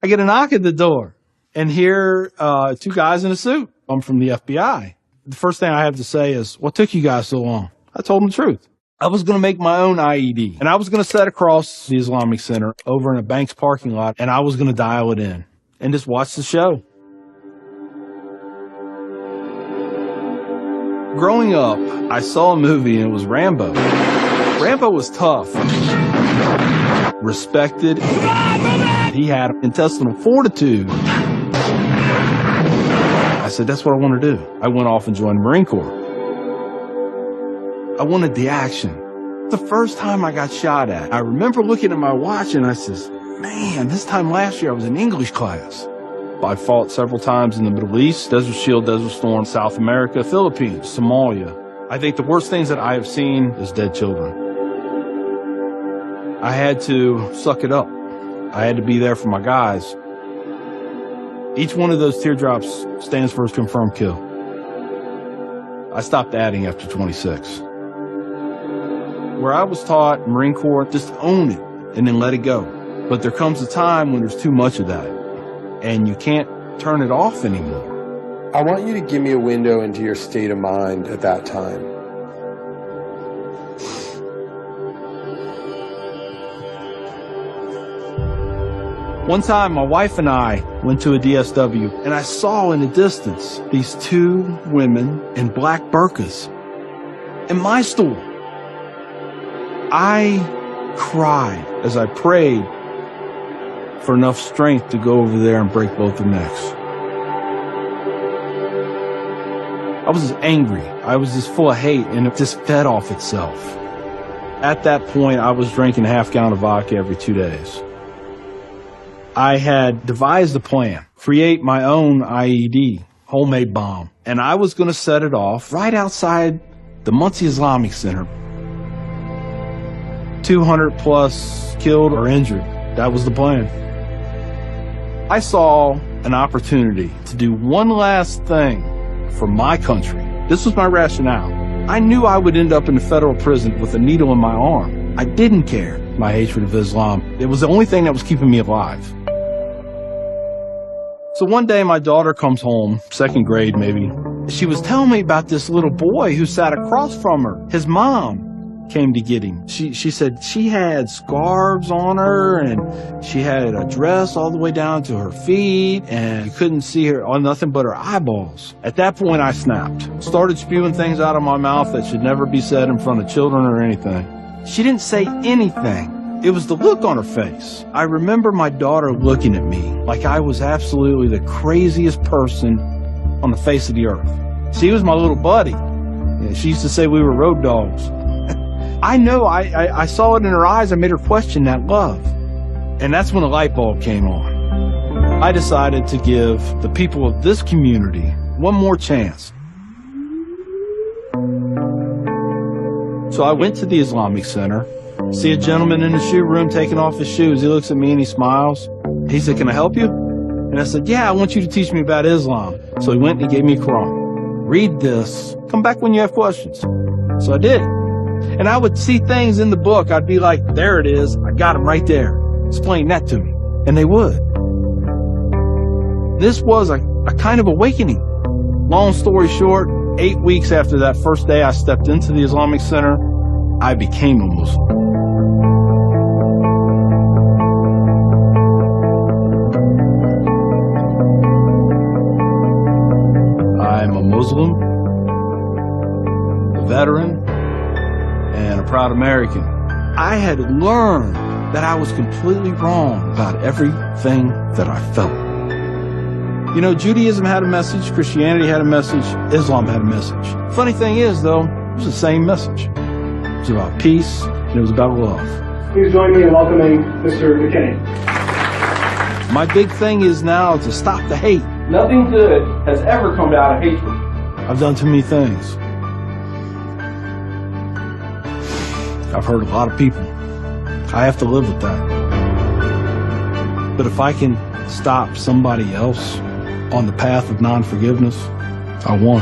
I get a knock at the door, and here, two guys in a suit. I'm from the FBI. The first thing I have to say is, what took you guys so long? I told them the truth. I was going to make my own IED, and I was going to set across the Islamic Center over in a bank's parking lot, and I was going to dial it in and just watch the show. Growing up, I saw a movie, and it was Rambo. Rambo was tough, respected. He had intestinal fortitude. I said, that's what I want to do. I went off and joined the Marine Corps. I wanted the action. The first time I got shot at, I remember looking at my watch and I says, man, this time last year I was in English class. I fought several times in the Middle East, Desert Shield, Desert Storm, South America, Philippines, Somalia. I think the worst things that I have seen is dead children. I had to suck it up. I had to be there for my guys. Each one of those teardrops stands for a confirmed kill. I stopped adding after 26. Where I was taught, Marine Corps, just own it and then let it go. But there comes a time when there's too much of that, and you can't turn it off anymore. I want you to give me a window into your state of mind at that time. One time, my wife and I went to a DSW, and I saw in the distance these two women in black burqas in my store. I cried as I prayed for enough strength to go over there and break both their necks. I was just angry. I was just full of hate, and it just fed off itself. At that point, I was drinking a half-gallon of vodka every 2 days. I had devised a plan, create my own IED, homemade bomb, and I was going to set it off right outside the Muncie Islamic Center. 200 plus killed or injured. That was the plan. I saw an opportunity to do one last thing for my country. This was my rationale. I knew I would end up in the federal prison with a needle in my arm. I didn't care my hatred of Islam. It was the only thing that was keeping me alive. So one day my daughter comes home, second grade maybe. She was telling me about this little boy who sat across from her. His mom came to get him. She said she had scarves on her, and she had a dress all the way down to her feet, and you couldn't see her on nothing but her eyeballs. At that point, I snapped. Started spewing things out of my mouth that should never be said in front of children or anything. She didn't say anything. It was the look on her face. I remember my daughter looking at me like I was absolutely the craziest person on the face of the earth. She was my little buddy. She used to say we were road dogs. I know I saw it in her eyes. I made her question that love. And that's when the light bulb came on. I decided to give the people of this community one more chance. So I went to the Islamic Center, see a gentleman in the shoe room taking off his shoes. He looks at me and he smiles. He said, can I help you? And I said, yeah, I want you to teach me about Islam. So he went and he gave me a Quran. Read this. Come back when you have questions. So I did. And I would see things in the book. I'd be like, there it is. I got them right there. Explain that to me. And they would. This was a kind of awakening. Long story short, 8 weeks after that first day I stepped into the Islamic Center, I became a Muslim. I'm a Muslim, a veteran, and a proud American. I had learned that I was completely wrong about everything that I felt. You know, Judaism had a message, Christianity had a message, Islam had a message. Funny thing is, though, it was the same message. It was about peace, and it was about love. Please join me in welcoming Mr. McKinney. My big thing is now to stop the hate. Nothing good has ever come out of hatred. I've done too many things. I've hurt a lot of people. I have to live with that. But if I can stop somebody else on the path of non-forgiveness, I won.